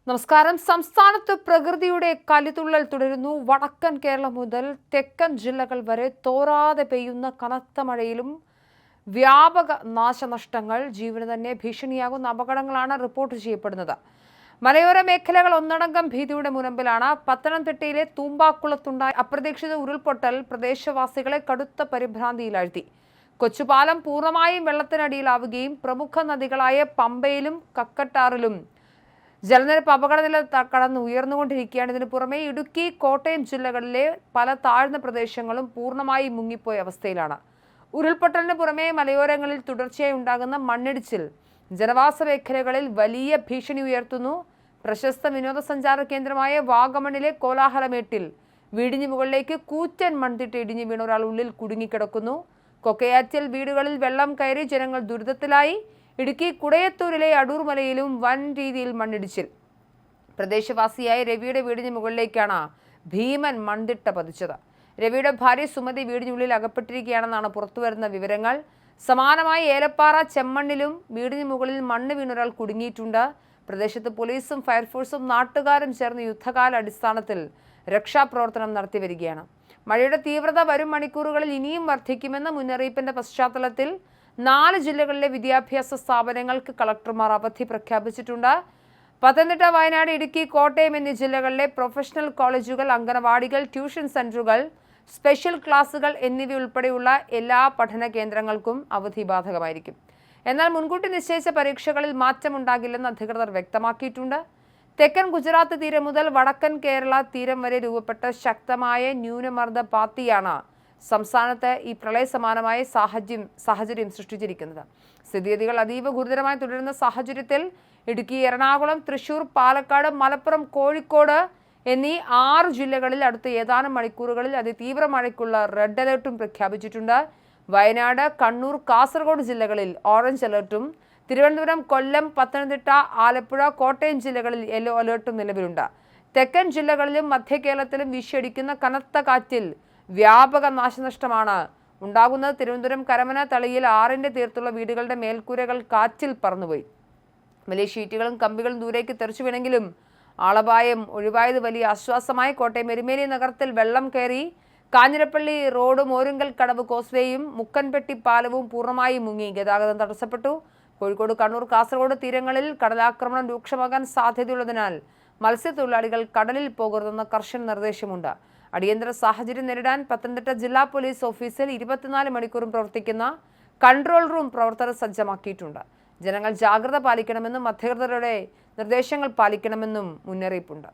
നമസ്കാരം. സംസ്ഥാനത്ത് പ്രകൃതിയുടെ കലിതുള്ളൽ തുടരുന്നു. വടക്കൻ കേരളം മുതൽ തെക്കൻ ജില്ലകൾ വരെ തോരാതെ പെയ്യുന്ന കനത്ത മഴയിലും വ്യാപക നാശനഷ്ടങ്ങൾ, ജീവന് തന്നെ ഭീഷണിയാകുന്ന അപകടങ്ങളാണ് റിപ്പോർട്ട് ചെയ്യപ്പെടുന്നത്. മലയോര മേഖലകൾ ഒന്നടങ്കം ഭീതിയുടെ മുനമ്പിലാണ്. പത്തനംതിട്ടയിലെ തൂമ്പാക്കുളത്തുണ്ടായ അപ്രതീക്ഷിത ഉരുൾപൊട്ടൽ പ്രദേശവാസികളെ കടുത്ത പരിഭ്രാന്തിയിലാഴ്ത്തി. കൊച്ചുപാലം പൂർണ്ണമായും വെള്ളത്തിനടിയിലാവുകയും പ്രമുഖ നദികളായ പമ്പയിലും കക്കട്ടാറിലും ജലനിരപ്പ് അപകടനില കടന്ന് ഉയർന്നുകൊണ്ടിരിക്കുകയാണ്. ഇതിനു പുറമെ ഇടുക്കി, കോട്ടയം ജില്ലകളിലെ പല താഴ്ന്ന പ്രദേശങ്ങളും പൂർണ്ണമായി മുങ്ങിപ്പോയ അവസ്ഥയിലാണ്. ഉരുൾപൊട്ടലിന് പുറമെ മലയോരങ്ങളിൽ തുടർച്ചയായി ഉണ്ടാകുന്ന മണ്ണിടിച്ചിൽ ജനവാസ മേഖലകളിൽ വലിയ ഭീഷണി ഉയർത്തുന്നു. പ്രശസ്ത വിനോദസഞ്ചാര കേന്ദ്രമായ വാഗമണിലെ കോലാഹലമേട്ടിൽ വീടിന് മുകളിലേക്ക് കൂറ്റൻ മൺതിട്ട് ഇടിഞ്ഞു വീണ ഒരാൾ ഉള്ളിൽ കുടുങ്ങിക്കിടക്കുന്നു. കൊക്കയാറ്റിൽ വീടുകളിൽ വെള്ളം കയറി ജനങ്ങൾ ദുരിതത്തിലായി. ഇടുക്കി കുടയത്തൂരിലെ അടൂർമലയിലും വൻ രീതിയിൽ മണ്ണിടിച്ചിൽ. പ്രദേശവാസിയായ രവിയുടെ വീടിന് മുകളിലേക്കാണ് ഭീമൻ മൺതിട്ട പതിച്ചത്. രവിയുടെ ഭാര്യ സുമതി വീടിനുള്ളിൽ അകപ്പെട്ടിരിക്കുകയാണെന്നാണ് പുറത്തുവരുന്ന വിവരങ്ങൾ. സമാനമായി ഏലപ്പാറ ചെമ്മണ്ണിലും വീടിന് മുകളിൽ മണ്ണ് വീണൊരാൾ കുടുങ്ങിയിട്ടുണ്ട്. പ്രദേശത്ത് പോലീസും ഫയർഫോഴ്സും നാട്ടുകാരും ചേർന്ന് യുദ്ധകാല അടിസ്ഥാനത്തിൽ രക്ഷാപ്രവർത്തനം നടത്തി വരികയാണ്. മഴയുടെ തീവ്രത വരും മണിക്കൂറുകളിൽ ഇനിയും വർദ്ധിക്കുമെന്ന മുന്നറിയിപ്പിന്റെ പശ്ചാത്തലത്തിൽ 4 ജില്ലകളിലെ വിദ്യാഭ്യാസ സ്ഥാപനങ്ങൾക്ക് കളക്ടർമാർ അവധി പ്രഖ്യാപിച്ചിട്ടുണ്ട്. പത്തനംതിട്ട, വയനാട്, ഇടുക്കി, കോട്ടയം എന്നീ ജില്ലകളിലെ പ്രൊഫഷണൽ കോളേജുകൾ, അംഗനവാടികൾ, ട്യൂഷൻ സെന്ററുകൾ, സ്പെഷ്യൽ ക്ലാസുകൾ എന്നിവയുൾപ്പെടെയുള്ള എല്ലാ പഠന കേന്ദ്രങ്ങൾക്കും അവധി ബാധകമായിരിക്കും. എന്നാൽ മുൻകൂട്ടി നിശ്ചയിച്ച പരീക്ഷകളിൽ മാറ്റമുണ്ടാകില്ലെന്ന് അധികൃതർ വ്യക്തമാക്കിയിട്ടുണ്ട്. തെക്കൻ ഗുജറാത്ത് തീരം മുതൽ വടക്കൻ കേരള തീരം വരെ രൂപപ്പെട്ട ശക്തമായ ന്യൂനമർദ്ദ പാത്തിയാണ് സംസ്ഥാനത്ത് ഈ പ്രളയ സമാനമായ സാഹചര്യം സൃഷ്ടിച്ചിരിക്കുന്നത്. സ്ഥിതിഗതികൾ അതീവ ഗുരുതരമായി തുടരുന്ന സാഹചര്യത്തിൽ ഇടുക്കി, എറണാകുളം, തൃശൂർ, പാലക്കാട്, മലപ്പുറം, കോഴിക്കോട് എന്നീ 6 ജില്ലകളിൽ അടുത്ത ഏതാനും മണിക്കൂറുകളിൽ അതിതീവ്ര മഴയ്ക്കുള്ള റെഡ് അലർട്ടും പ്രഖ്യാപിച്ചിട്ടുണ്ട്. വയനാട്, കണ്ണൂർ, കാസർഗോഡ് ജില്ലകളിൽ ഓറഞ്ച് അലർട്ടും, തിരുവനന്തപുരം, കൊല്ലം, പത്തനംതിട്ട, ആലപ്പുഴ, കോട്ടയം ജില്ലകളിൽ യെല്ലോ അലർട്ടും നിലവിലുണ്ട്. തെക്കൻ ജില്ലകളിലും മധ്യ കേരളത്തിലും വീശിയടിക്കുന്ന കനത്ത കാറ്റിൽ വ്യാപക നാശനഷ്ടമാണ് ഉണ്ടാകുന്നത്. തിരുവനന്തപുരം കരമന തളിയിൽ 6ന്റെ തീരത്തുള്ള വീടുകളുടെ മേൽക്കൂരകൾ കാറ്റിൽ പറന്നുപോയി. വലിയ ഷീറ്റുകളും കമ്പികളും ദൂരേക്ക് തെറിച്ചു വീണെങ്കിലും ആളപായം ഒഴിവായത് വലിയ ആശ്വാസമായി. കോട്ടയം എരുമേലി നഗരത്തിൽ വെള്ളം കയറി. കാഞ്ഞിരപ്പള്ളി റോഡും ഓരുങ്കൽ കടവ് കോസ്വേയും മുക്കൻപെട്ടി പാലവും പൂർണ്ണമായി മുങ്ങി. ഗതാഗതം തടസ്സപ്പെട്ടു. കോഴിക്കോട്, കണ്ണൂർ, കാസർഗോഡ് തീരങ്ങളിൽ കടലാക്രമണം രൂക്ഷമാകാൻ സാധ്യതയുള്ളതിനാൽ മത്സ്യത്തൊഴിലാളികൾ കടലിൽ പോകരുതെന്ന കർശന നിർദ്ദേശമുണ്ട്. അടിയന്തര സാഹചര്യം നേരിടാൻ പത്തനംതിട്ട ജില്ലാ പോലീസ് ഓഫീസിൽ 24 മണിക്കൂറും പ്രവർത്തിക്കുന്ന കൺട്രോൾ റൂം പ്രവർത്തനം സജ്ജമാക്കിയിട്ടുണ്ട്. ജനങ്ങൾ ജാഗ്രത പാലിക്കണമെന്നും അധികൃതരുടെ നിർദ്ദേശങ്ങൾ പാലിക്കണമെന്നും മുന്നറിയിപ്പുണ്ട്.